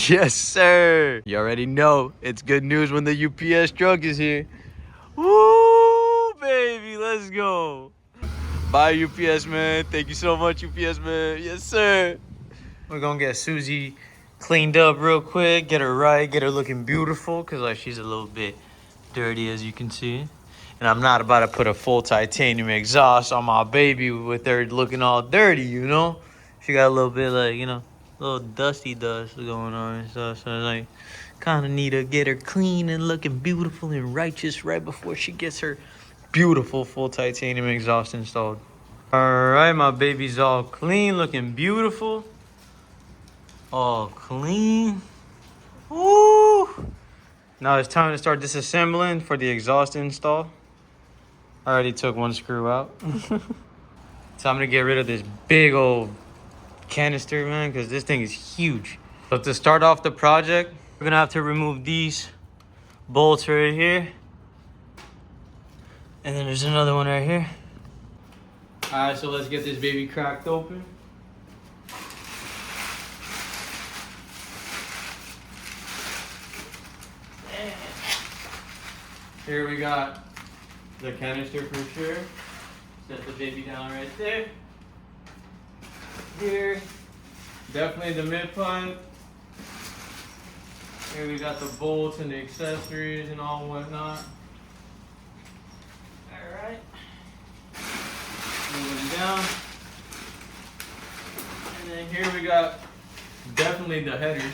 Yes, sir. You already know it's good news when the UPS truck is here. Woo, baby, let's go. Bye, UPS man. Thank you so much, UPS man. Yes, sir. We're gonna get Susie cleaned up real quick, get her right, get her looking beautiful, because like she's a little bit dirty, as you can see. And I'm not about to put a full titanium exhaust on my baby with her looking all dirty, you know? She got a little bit like, you know, a little dusty dust going on and stuff. So like, kind of need to get her clean and looking beautiful and righteous right before she gets her beautiful full titanium exhaust installed. All right, my baby's all clean, looking beautiful. All clean. Woo! Now it's time to start disassembling for the exhaust install. I already took one screw out. So I'm gonna get rid of this big old canister, man, because this thing is huge. So to start off the project, we're gonna have to remove these bolts right here. And then there's another one right here. All right, so let's get this baby cracked open. Here we got the canister for sure. Set the baby down right there. Here, definitely the mid pipe. Here we got the bolts and the accessories and all whatnot. Alright. Moving down. And then here we got definitely the headers.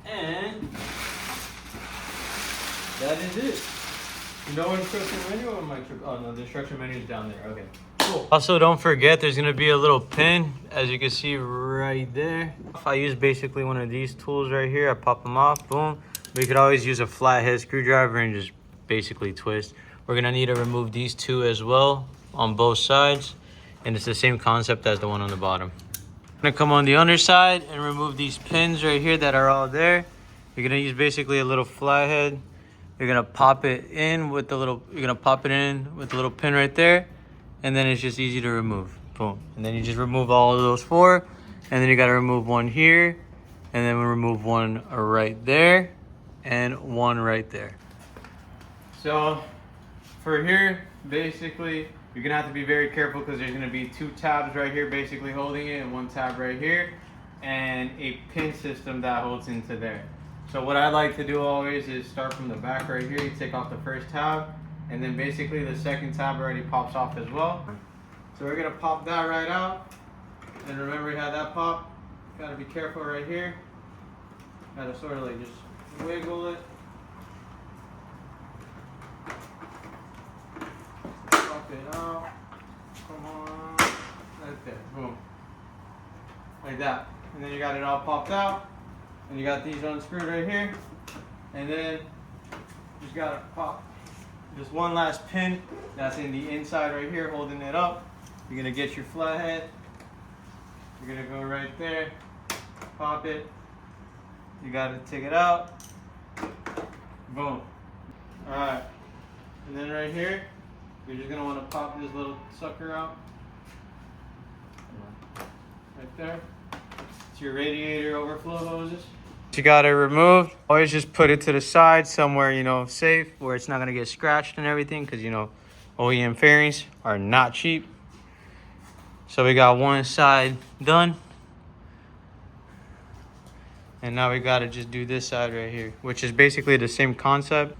And that is it. No instruction menu or my trip? Oh no, the instruction menu is down there. Okay. Cool. Also, don't forget there's gonna be a little pin, as you can see right there. If I use basically one of these tools right here, I pop them off, boom. But you could always use a flathead screwdriver and just basically twist. We're gonna need to remove these two as well on both sides, and it's the same concept as the one on the bottom. I'm gonna come on the underside and remove these pins right here that are all there. You're gonna use basically a little flathead. You're gonna pop it in with the little, little pin right there, and then it's just easy to remove. Boom. And then you just remove all of those four, and then you gotta remove one here, and then we remove one right there, and one right there. So for here, basically, you're gonna have to be very careful because there's gonna be two tabs right here basically holding it, and one tab right here, and a pin system that holds into there. So what I like to do always is start from the back right here. You take off the first tab, and then basically the second tab already pops off as well. So we're gonna pop that right out. And remember how that pop, gotta be careful right here. Gotta sort of like just wiggle it. Pop it out, come on, right there, boom. Like that, and then you got it all popped out. And you got these unscrewed right here, and then just gotta pop this one last pin that's in the inside right here holding it up. You're gonna get your flathead, you're gonna go right there, pop it, you gotta take it out, boom. Alright, and then right here, you're just gonna wanna pop this little sucker out, right there. It's your radiator overflow hoses. You got it removed. Always just put it to the side somewhere, you know, safe, where it's not gonna get scratched and everything, because you know OEM fairings are not cheap. So we got one side done, and now we gotta just do this side right here, which is basically the same concept.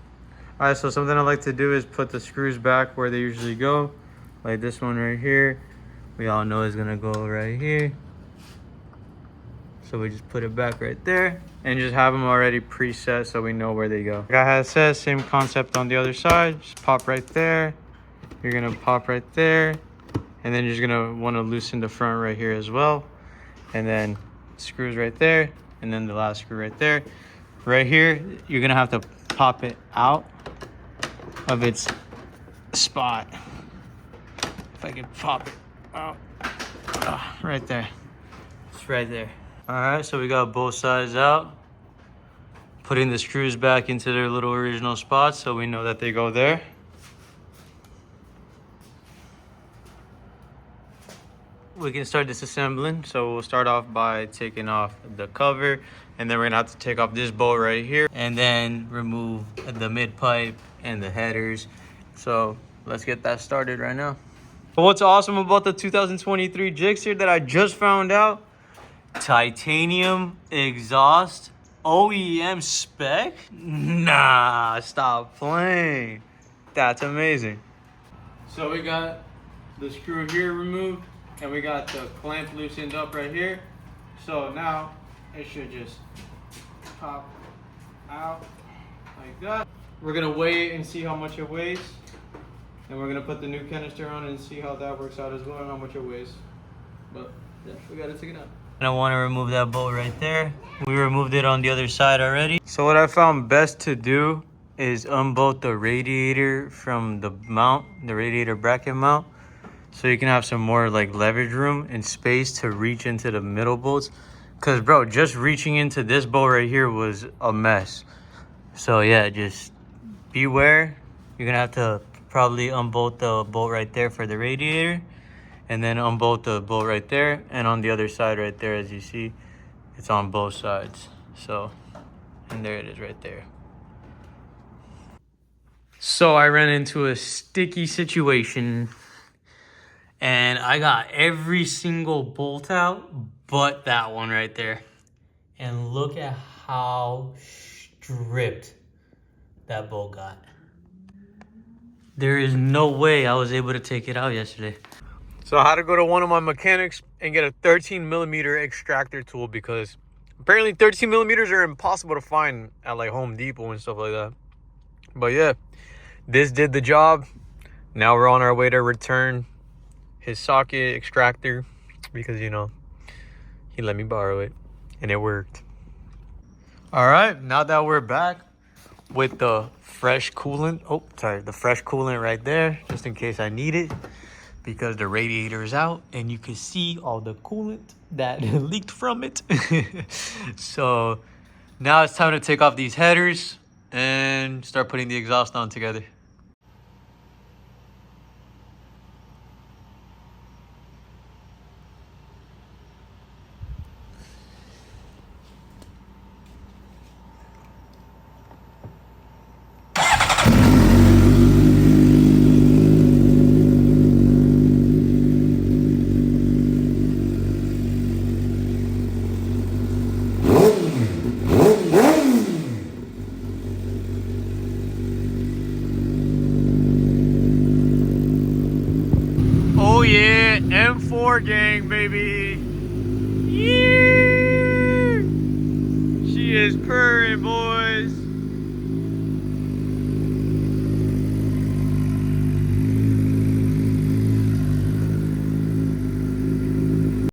All right, so something I like to do is put the screws back where they usually go, like this one right here. We all know it's gonna go right here. So we just put it back right there and just have them already preset so we know where they go. Like I had said, same concept on the other side. Just pop right there. You're gonna pop right there. And then you're just gonna wanna loosen the front right here as well. And then screws right there. And then the last screw right there. Right here, you're gonna have to pop it out of its spot. If I can pop it out. Right there. It's right there. All right, so we got both sides out. Putting the screws back into their little original spots so we know that they go there. we can start disassembling. So we'll start off by taking off the cover, and then we're gonna have to take off this bolt right here and then remove the mid pipe and the headers. So let's get that started right now. What's awesome about the 2023 Gixxer that I just found out, titanium exhaust, OEM spec? Nah, stop playing. That's amazing. So we got the screw here removed, and we got the clamp loosened up right here. So now it should just pop out like that. We're gonna weigh it and see how much it weighs. And we're gonna put the new canister on and see how that works out as well and how much it weighs. But yeah, we gotta take it out. And I wanna remove that bolt right there. We removed it on the other side already. So what I found best to do is unbolt the radiator from the mount, the radiator bracket mount, so you can have some more like leverage room and space to reach into the middle bolts. Cause bro, just reaching into this bolt right here was a mess. So yeah, just beware. You're gonna have to probably unbolt the bolt right there for the radiator, and then unbolt the bolt right there, and on the other side right there, as you see, it's on both sides. So, and there it is right there. So I ran into a sticky situation, and I got every single bolt out but that one right there. And look at how stripped that bolt got. There is no way I was able to take it out yesterday. So I had to go to one of my mechanics and get a 13mm extractor tool, because apparently 13mm are impossible to find at like Home Depot and stuff like that. But yeah, this did the job. Now we're on our way to return his socket extractor, because you know, he let me borrow it and it worked. All right, now that we're back with the fresh coolant, the fresh coolant right there, just in case I need it, because the radiator is out and you can see all the coolant that leaked from it. So now it's time to take off these headers and start putting the exhaust on together. Oh yeah, M4 gang, baby. Yeah. She is purring, boys.